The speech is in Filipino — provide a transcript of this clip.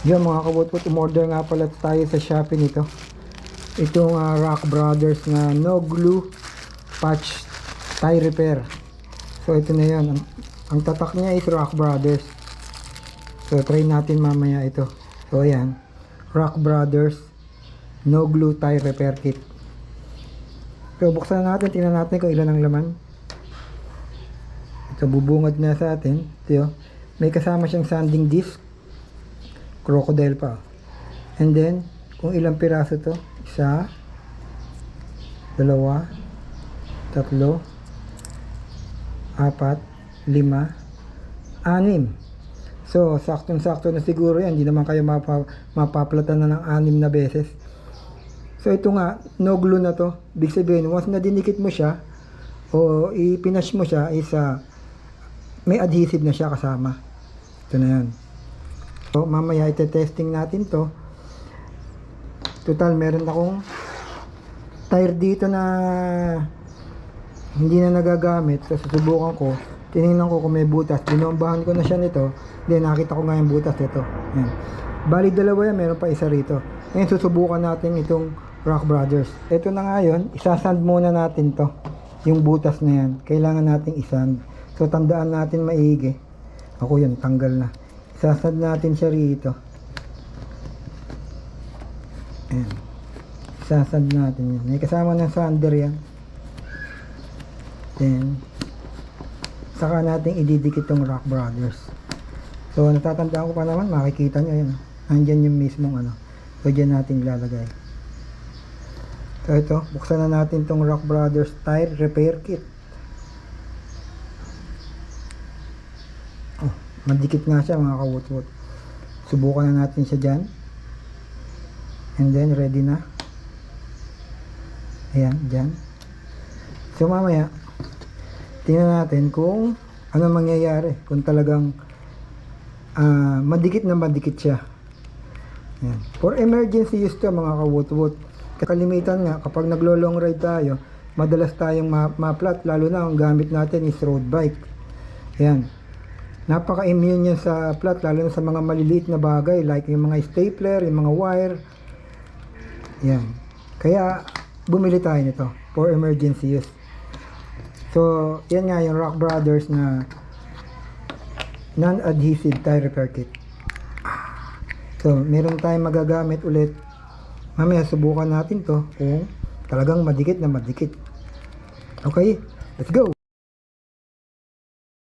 Yan mga kabutbut, umorder nga pala tayo sa Shopee nito. Itong Rock Brothers na no glue patch tie repair. So ito na yan. Ang tatak niya is Rock Brothers. So try natin mamaya ito. So ayan, Rock Brothers no glue tie repair kit. So buksan natin, tingnan natin kung ilan ang laman. Ito bubungad na sa atin. Ito, may kasama siyang sanding disc, crocodile pa, and then kung ilang piraso to, 1, 2, 3, 4, 5, 6. So saktong-sakto na siguro yan, hindi naman kayo mapaplatan na ng 6 na beses. So ito nga, no glue na to. Big sabihin, once na dinikit mo siya o ipinash mo siya, is may adhesive na siya kasama. Ito na yan. So mamaya ite-testing natin to. Total meron akong tire dito na hindi na nagagamit. So susubukan ko, tinignan ko kung may butas. Binombahan ko na siya nito. Then nakita ko nga yung butas ito. Yan. Bali dalawa yan, meron pa isa rito. Ngayon susubukan natin itong Rock Brothers. Ito na nga yun, isasand muna natin to. Yung butas na yan, kailangan nating isand. So tandaan natin maigi. Ako yun, tanggal na. Isasand natin siya rito. Ayan. Isasand natin yan. May kasama ng sander yan. Then saka natin ididikit yung Rock Brothers. So natatandaan ko pa naman, makikita nyo yan. Andyan yung mismong ano. So dyan natin ilalagay. So ito, buksan na natin tong Rock Brothers tire repair kit. Oh, madikit nga siya mga kawutwot. Subukan na natin siya dyan. And then ready na. Ayan, dyan. So mamaya tingnan natin kung ano mangyayari, kung talagang madikit na madikit siya. Ayan. For emergency use to mga kawutwot. Kalimitan nga kapag naglo-long ride tayo, madalas tayong maplat, lalo na ang gamit natin is road bike. Ayan. Napaka-immune yan sa flat, lalo na sa mga maliliit na bagay like yung mga stapler, yung mga wire. Ayan. Kaya bumili tayo nito for emergency use. So, yan nga yung Rock Brothers na non-adhesive tie repair kit. So, meron tayong magagamit ulit. Mamaya subukan natin to kung talagang madikit na madikit. Okay, let's go!